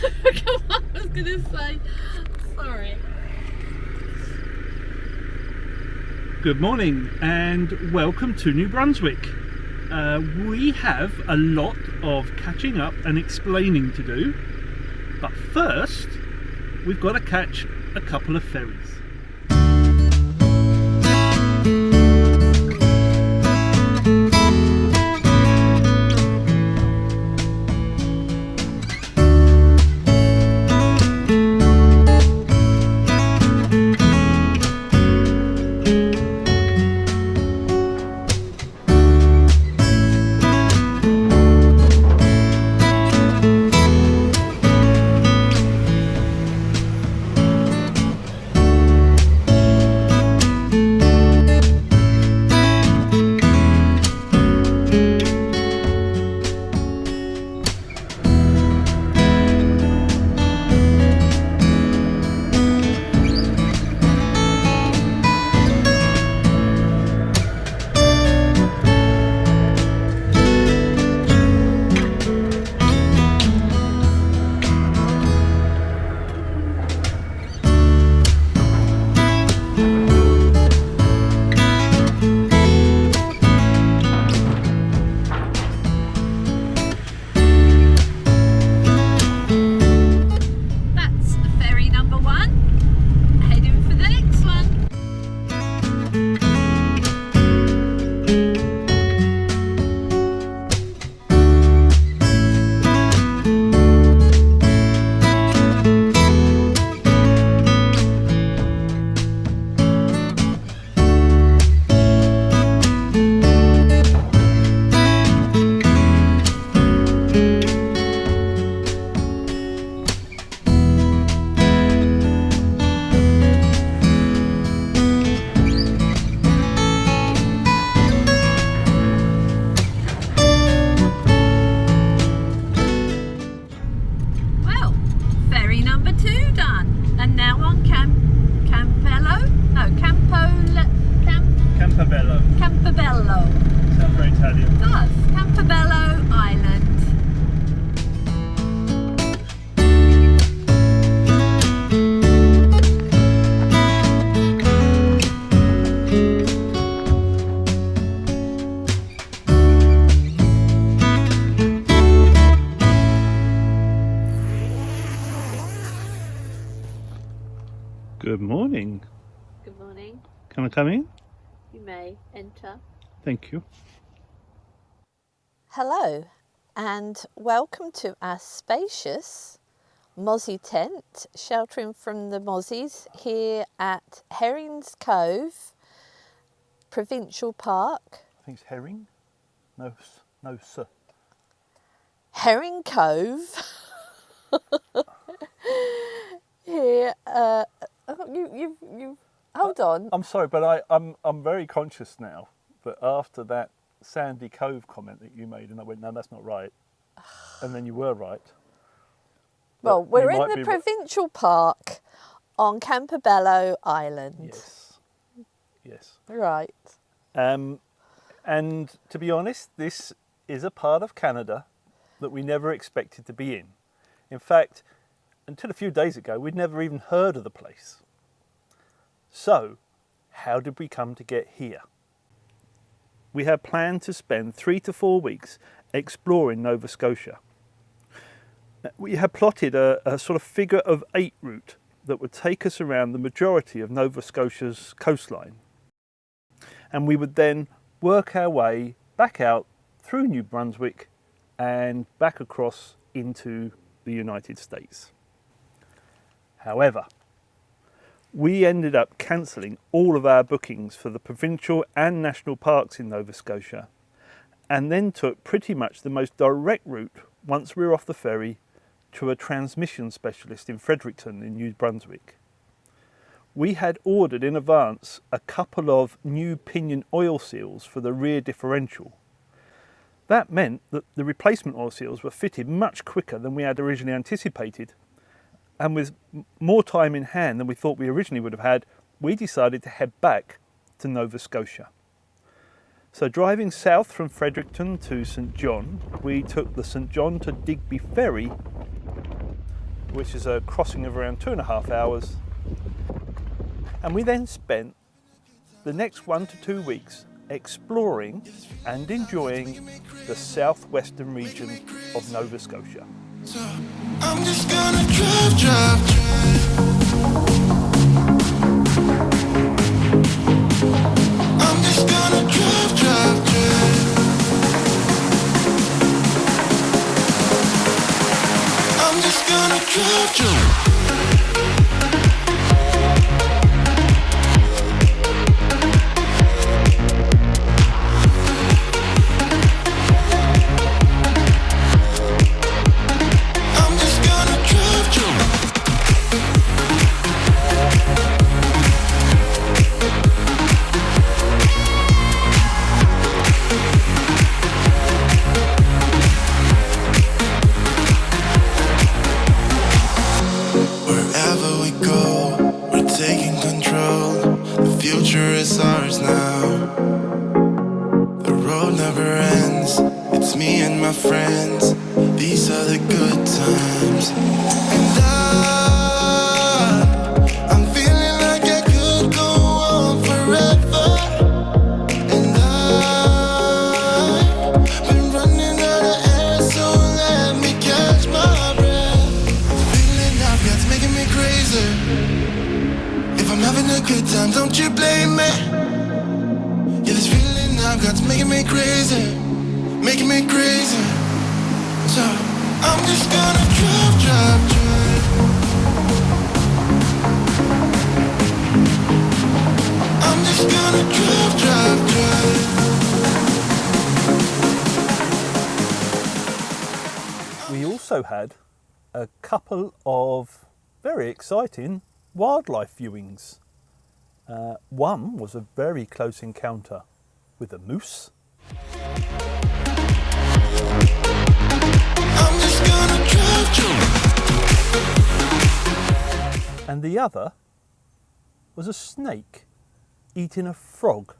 Come on, I was going to say, sorry. Good morning and welcome to New Brunswick. We have a lot of catching up and explaining to do, but first we've got to catch a couple of ferries. Campobello. Sounds very Italian. It does. Campobello Island. Good morning. Good morning. Can I come in? You may enter. Thank you. Hello and welcome to our spacious mozzie tent sheltering from the mozzies here at Herring's Cove Provincial Park. I think it's herring. No, sir. Herring Cove. Here, you hold on. I'm sorry, but I'm very conscious now that after that Sandy Cove comment that you made, and I went, no, that's not right, and then you were right. Well, we're in the provincial park on Campobello Island. Yes. Right. And to be honest, this is a part of Canada that we never expected to be in. In fact, until a few days ago, we'd never even heard of the place. So, how did we come to get here? We had planned to spend 3 to 4 weeks exploring Nova Scotia. We had plotted a sort of figure of 8 route that would take us around the majority of Nova Scotia's coastline. And we would then work our way back out through New Brunswick and back across into the United States. However, we ended up cancelling all of our bookings for the provincial and national parks in Nova Scotia, and then took pretty much the most direct route once we were off the ferry to a transmission specialist in Fredericton in New Brunswick. We had ordered in advance a couple of new pinion oil seals for the rear differential. That meant that the replacement oil seals were fitted much quicker than we had originally anticipated. And with more time in hand than we thought we originally would have had, we decided to head back to Nova Scotia. So driving south from Fredericton to St John, we took the St John to Digby ferry which is a crossing of around 2.5 hours. And we then spent the next 1 to 2 weeks exploring and enjoying the southwestern region of Nova Scotia. So I'm just gonna drive. I'm just gonna drive. I'm just gonna drive. Friends, these are the good times, and I'm feeling like I could go on forever, and I've been running out of air, so let me catch my breath. The feeling I've got's making me crazy. If I'm having a good time, don't you blame me. Yeah, this feeling I've got's making me crazy. Making me crazy. So I'm just gonna drive. I'm just gonna drive. We also had a couple of very exciting wildlife viewings. One was a very close encounter with a moose. I'm just gonna drive. And the other was a snake eating a frog.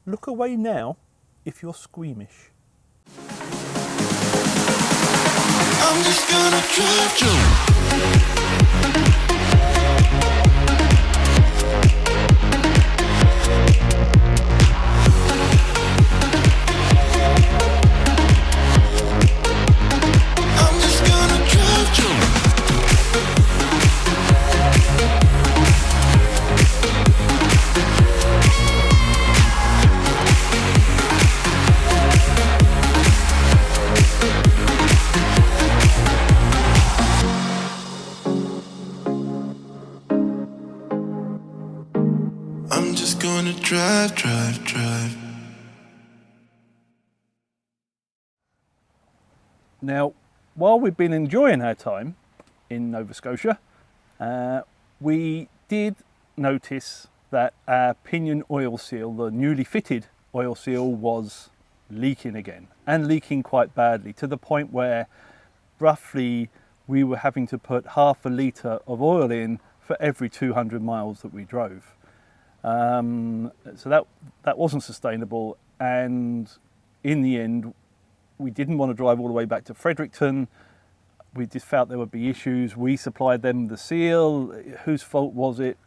Look away now if you're squeamish. I'm just gonna drive. I'm just gonna drive. Now, while we've been enjoying our time in Nova Scotia, we did notice that our pinion oil seal, the newly fitted oil seal, was leaking again, and leaking quite badly, to the point where roughly we were having to put half a litre of oil in for every 200 miles that we drove. So that wasn't sustainable, and in the end we didn't want to drive all the way back to Fredericton. We just felt there would be issues. We supplied them the seal. Whose fault was it?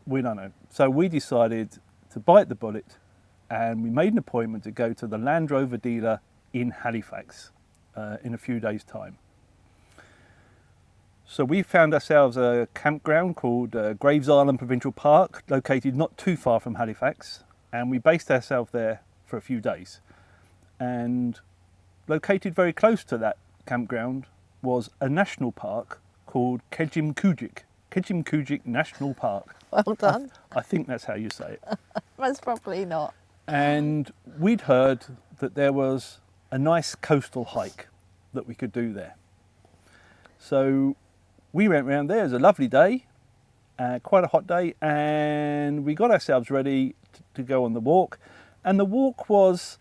We don't know. So we decided to bite the bullet, and we made an appointment to go to the Land Rover dealer in Halifax in a few days' time. So we found ourselves a campground called Graves Island Provincial Park, located not too far from Halifax, and we based ourselves there for a few days. And located very close to that campground was a national park called Kejimkujik National Park. Well done. I think that's how you say it. That's probably not. And we'd heard that there was a nice coastal hike that we could do there. So we went round there. It was a lovely day, quite a hot day, and we got ourselves ready to go on the walk. And the walk was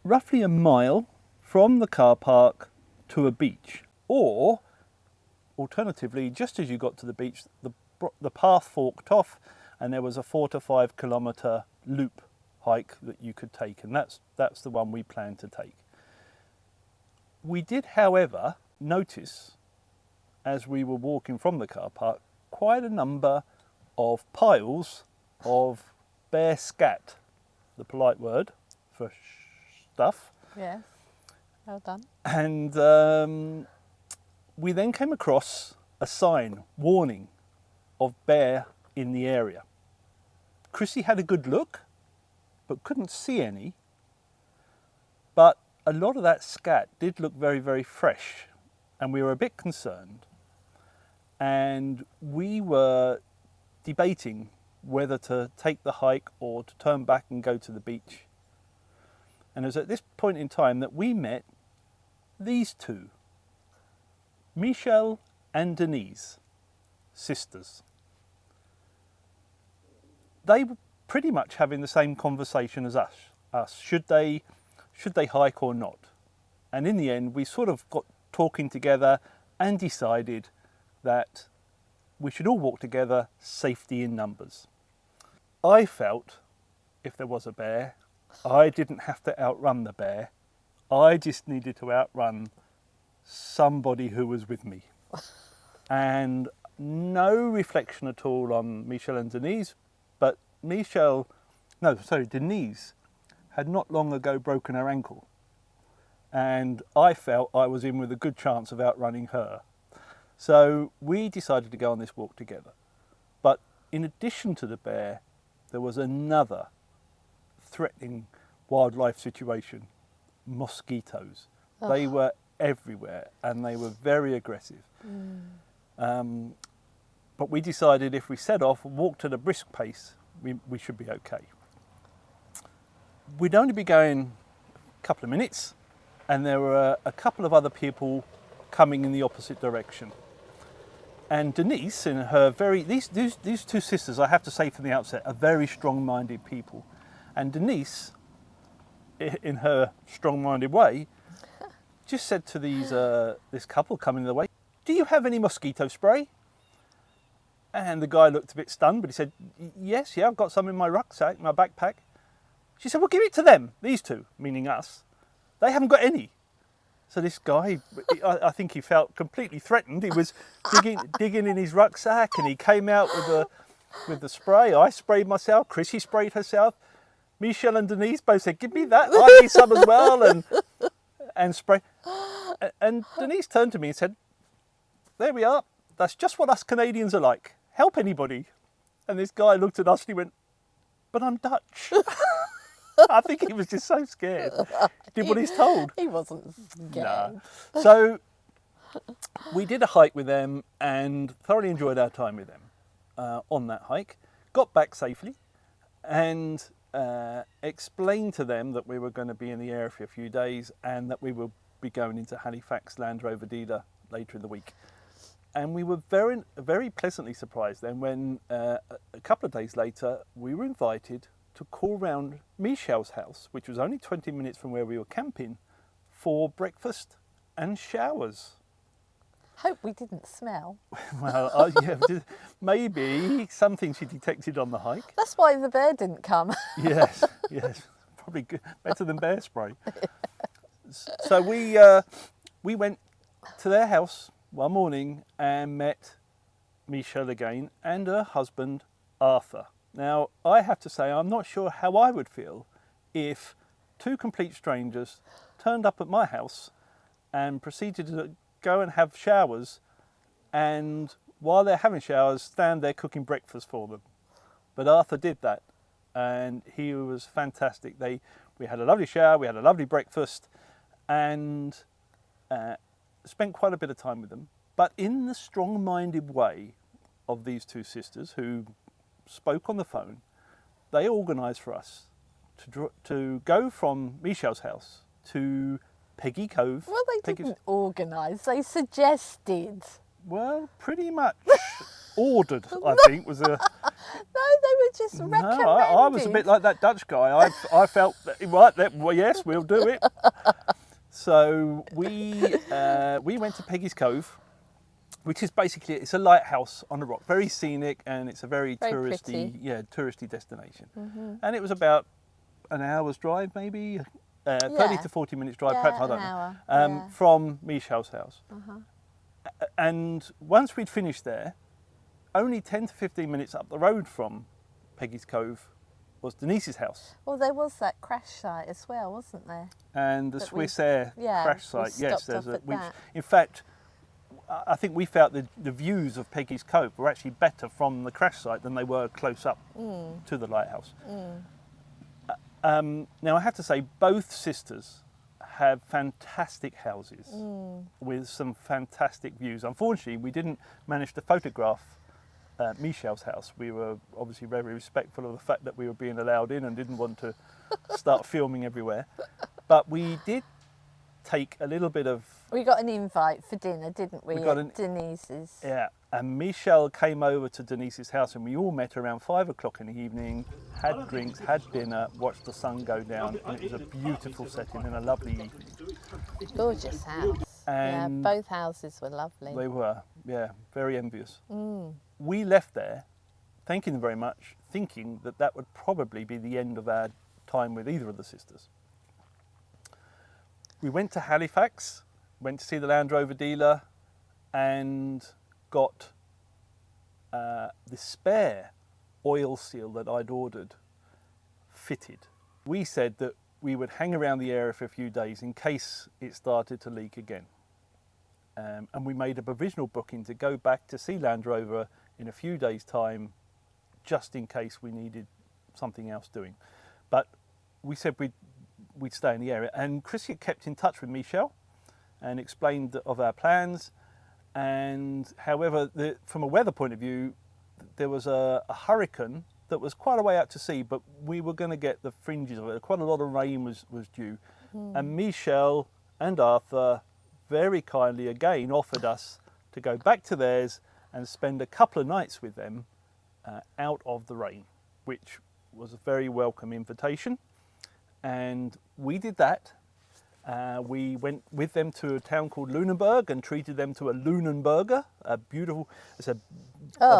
roughly a mile from the car park to a beach, or alternatively, just as you got to the beach, the path forked off, and there was a 4 to 5 kilometre loop hike that you could take, and that's the one we planned to take. We did, however, notice as we were walking from the car park, quite a number of piles of bear scat, the polite word for stuff. Yes. Well done. And we then came across a sign warning of bear in the area. Chrissy had a good look, but couldn't see any. But a lot of that scat did look very, very fresh, and we were a bit concerned. And we were debating whether to take the hike or to turn back and go to the beach. And it was at this point in time that we met these two, Michelle and Denise, sisters. They were pretty much having the same conversation as us. Should they hike or not? And in the end, we sort of got talking together and decided that we should all walk together, safety in numbers. I felt if there was a bear, I didn't have to outrun the bear. I just needed to outrun somebody who was with me. And no reflection at all on Michelle and Denise, but Denise had not long ago broken her ankle. And I felt I was in with a good chance of outrunning her. So we decided to go on this walk together. But in addition to the bear, there was another threatening wildlife situation, mosquitoes. Oh. They were everywhere and they were very aggressive. But we decided if we set off and walked at a brisk pace, we should be okay. We'd only be going a couple of minutes, and there were a couple of other people coming in the opposite direction. And Denise, in her these two sisters, I have to say from the outset, are very strong-minded people. And Denise, in her strong-minded way, just said to this couple coming the way, "Do you have any mosquito spray?" And the guy looked a bit stunned, but he said, "Yes, I've got some in my rucksack, my backpack." She said, "Well, give it to them, these two," meaning us. "They haven't got any." So this guy, I think he felt completely threatened. He was digging in his rucksack, and he came out with the spray. I sprayed myself. Chrissy sprayed herself. Michelle and Denise both said, "Give me that. I need some as well," and spray. And Denise turned to me and said, "There we are. That's just what us Canadians are like. Help anybody." And this guy looked at us and he went, "But I'm Dutch." I think he was just so scared. Did what he's told. He wasn't scared. No. So we did a hike with them and thoroughly enjoyed our time with them on that hike. Got back safely and explained to them that we were going to be in the area for a few days and that we will be going into Halifax, Land Rover dealer later in the week. And we were very, very pleasantly surprised then when a couple of days later we were invited to call round Michelle's house, which was only 20 minutes from where we were camping, for breakfast and showers. Hope we didn't smell. Well, maybe something she detected on the hike. That's why the bear didn't come. Yes, probably good, better than bear spray. So we went to their house one morning and met Michelle again and her husband Arthur. Now, I have to say, I'm not sure how I would feel if two complete strangers turned up at my house and proceeded to go and have showers, and while they're having showers, stand there cooking breakfast for them. But Arthur did that, and he was fantastic. We had a lovely shower, we had a lovely breakfast, and spent quite a bit of time with them. But in the strong-minded way of these two sisters who spoke on the phone, they organised for us to go from Michelle's house to Peggy Cove. Well, they didn't organise, they suggested. Well, pretty much ordered, I think, was a... No, they were just recommended. No, I was a bit like that Dutch guy. I felt, right, well, yes, we'll do it. So we went to Peggy's Cove, which is basically, it's a lighthouse on a rock, very scenic, and it's a very touristy, touristy destination. Mm-hmm. And it was about an hour's drive, maybe 30 to 40 minutes drive, perhaps, I don't know, from Michelle's house. Uh-huh. And once we'd finished there, only 10 to 15 minutes up the road from Peggy's Cove was Denise's house. Well, there was that crash site as well, wasn't there? And the That we- Swiss Air yeah, crash we site, yes. stopped off at which, that. in fact, I think we felt the views of Peggy's Cove were actually better from the crash site than they were close up to the lighthouse. Now, I have to say, both sisters have fantastic houses with some fantastic views. Unfortunately, we didn't manage to photograph Michelle's house. We were obviously very respectful of the fact that we were being allowed in and didn't want to start filming everywhere. But we did take a little bit of... We got an invite for dinner, didn't we? We got at Denise's. Yeah, and Michelle came over to Denise's house and we all met around 5 o'clock in the evening, had drinks, had dinner, watched the sun go down, and it was a beautiful setting and a lovely evening. Gorgeous house. And yeah, both houses were lovely. They were, yeah, very envious. We left there, thanking them very much, thinking that that would probably be the end of our time with either of the sisters. We went to Halifax, went to see the Land Rover dealer, and got the spare oil seal that I'd ordered fitted. We said that we would hang around the area for a few days in case it started to leak again. And we made a provisional booking to go back to see Land Rover in a few days' time, just in case we needed something else doing. But we said we'd stay in the area, and Chrissy kept in touch with Michelle and explained of our plans. And however, from a weather point of view, there was a hurricane that was quite a way out to sea, but we were going to get the fringes of it. Quite a lot of rain was due. And Michelle and Arthur very kindly again offered us to go back to theirs and spend a couple of nights with them out of the rain, which was a very welcome invitation. And we did that. We went with them to a town called Lunenburg and treated them to a Lunenburger, a beautiful, it's a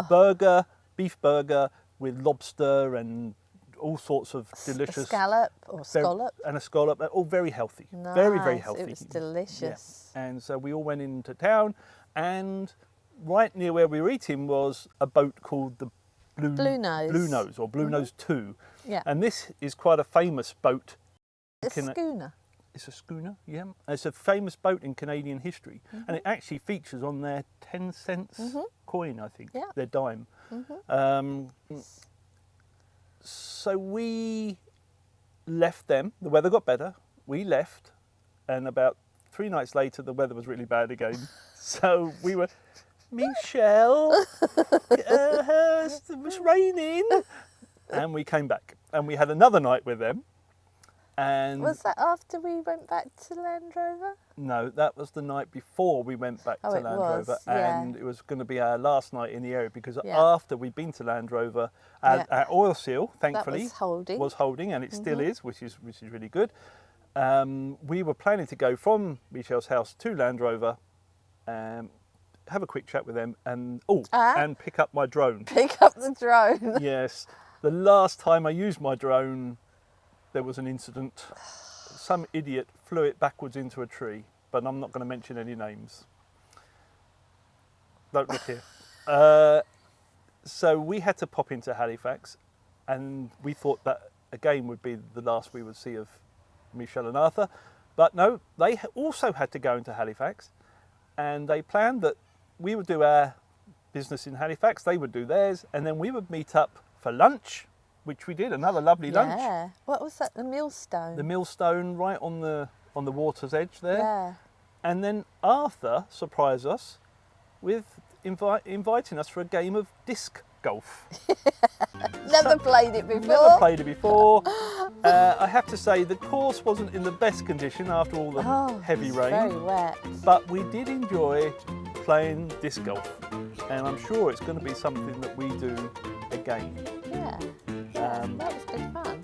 burger, beef burger with lobster and all sorts of delicious... A scallop or scallop. And a scallop, all very healthy. Nice. Very, very healthy. It was delicious. Yeah. And so we all went into town, and right near where we were eating was a boat called the Blue Nose or Blue Nose 2. Yeah. And this is quite a famous boat. It's a schooner. It's a schooner, yeah. It's a famous boat in Canadian history. And it actually features on their 10 cents coin, I think, their dime. So we left them. The weather got better. We left, and about 3 nights later, the weather was really bad again. So we were, Michelle, it was raining. And we came back, and we had another night with them. And was that after we went back to Land Rover? No, that was the night before we went back to Land Rover, and it was going to be our last night in the area because after we'd been to Land Rover, our oil seal, thankfully, was holding, and it still is, which is really good. We were planning to go from Michelle's house to Land Rover, have a quick chat with them, and and pick up my drone. Pick up the drone. Yes, the last time I used my drone, there was an incident. Some idiot flew it backwards into a tree, but I'm not going to mention any names. Don't look here. So we had to pop into Halifax, and we thought that again would be the last we would see of Michelle and Arthur. But no, they also had to go into Halifax, and they planned that we would do our business in Halifax, they would do theirs, and then we would meet up for lunch, which we did, another lovely lunch. Yeah. What was that? The millstone? The millstone right on the water's edge there. Yeah. And then Arthur surprised us with inviting us for a game of disc golf. Never played it before. Never played it before. I have to say the course wasn't in the best condition after all the heavy rain. Very wet. But we did enjoy playing disc golf, and I'm sure it's going to be something that we do again. Yeah. That was good fun.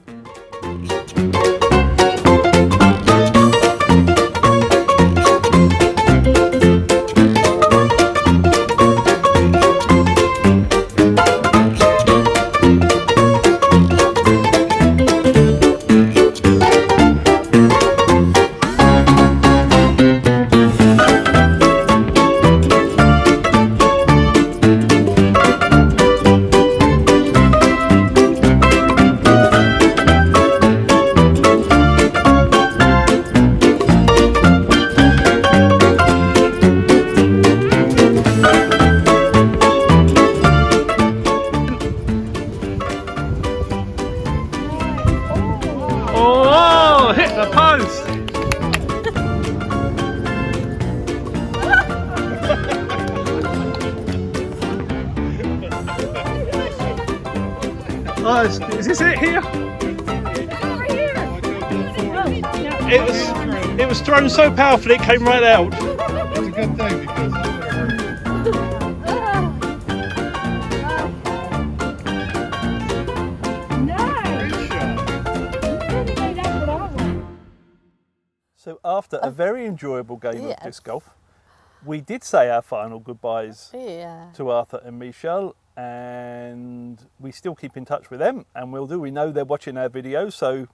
Oh, is this it here? It was thrown so powerfully it came right out. It's a good thing because it would have hurt. So after a very enjoyable game of disc golf, we did say our final goodbyes Yeah. to Arthur and Michelle, and we still keep in touch with them, and we know they're watching our videos, so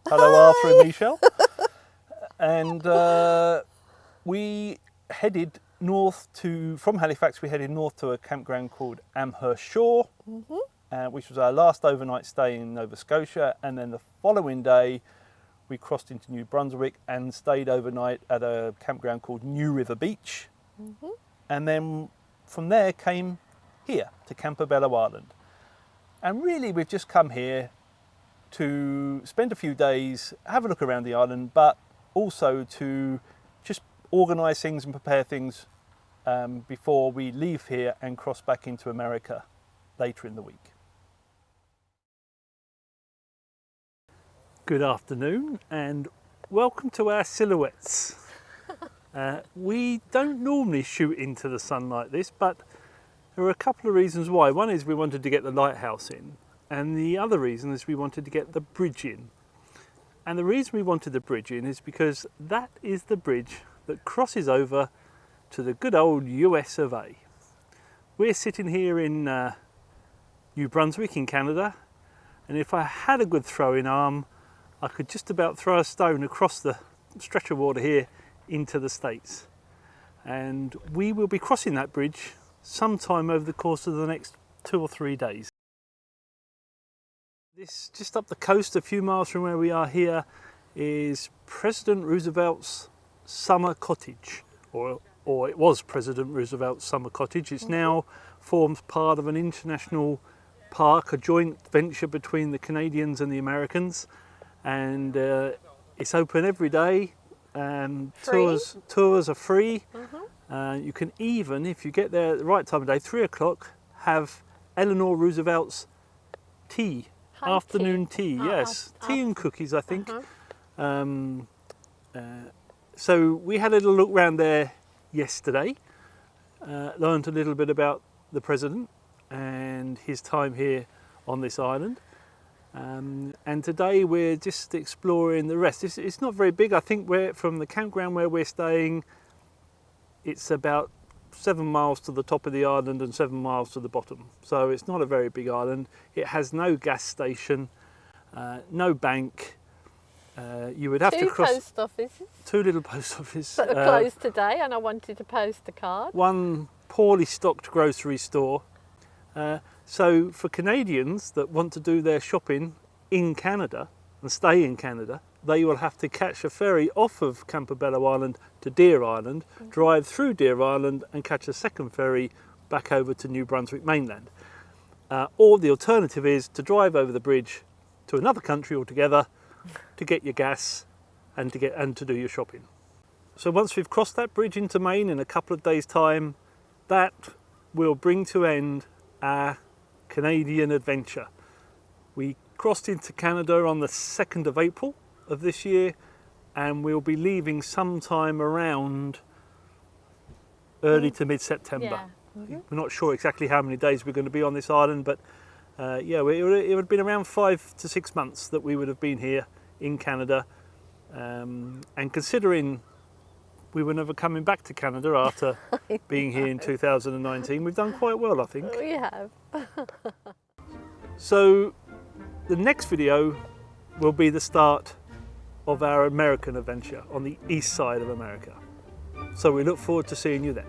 hello Arthur and Michelle. And we headed from Halifax, we headed north to a campground called Amherst Shore, which was our last overnight stay in Nova Scotia, and then the following day we crossed into New Brunswick and stayed overnight at a campground called New River Beach. And then from there came here to Campobello Island. And really we've just come here to spend a few days, have a look around the island, but also to just organise things and prepare things before we leave here and cross back into America later in the week. Good afternoon and welcome to our silhouettes. We don't normally shoot into the sun like this, but there are a couple of reasons why. One is we wanted to get the lighthouse in, and the other reason is we wanted to get the bridge in. And the reason we wanted the bridge in is because that is the bridge that crosses over to the good old US of A. We're sitting here in New Brunswick in Canada, and if I had a good throwing arm, I could just about throw a stone across the stretch of water here into the States. And we will be crossing that bridge sometime over the course of the next 2 or 3 days. This, just up the coast, a few miles from where we are here, is President Roosevelt's summer cottage, or it was President Roosevelt's summer cottage. It's now forms part of an international park, a joint venture between the Canadians and the Americans, and it's open every day. Tours are free. You can even, if you get there at the right time of day, 3 o'clock, have Eleanor Roosevelt's tea. Afternoon tea, yes. Tea and cookies, I think. So we had a little look round there yesterday, learned a little bit about the President and his time here on this island. And today we're just exploring the rest. It's not very big. I think from the campground where we're staying, it's about 7 miles to the top of the island and 7 miles to the bottom. So it's not a very big island. It has no gas station, no bank. You would have to cross 2 post offices 2 little post offices that are closed today, and I wanted to post a card. 1 poorly stocked grocery store. So for Canadians that want to do their shopping in Canada and stay in Canada, they will have to catch a ferry off of Campobello Island to Deer Island, drive through Deer Island and catch a second ferry back over to New Brunswick mainland. Or the alternative is to drive over the bridge to another country altogether to get your gas and to do your shopping. So once we've crossed that bridge into Maine in a couple of days' time, that will bring to end our Canadian adventure. We crossed into Canada on the 2nd of April of this year, and we'll be leaving sometime around early to mid-September. Yeah. We're not sure exactly how many days we're going to be on this island, but it would have been around 5 to 6 months that we would have been here in Canada. And considering we were never coming back to Canada after being here in 2019, we've done quite well, I think. We have. So the next video will be the start of our American adventure on the east side of America. So we look forward to seeing you then.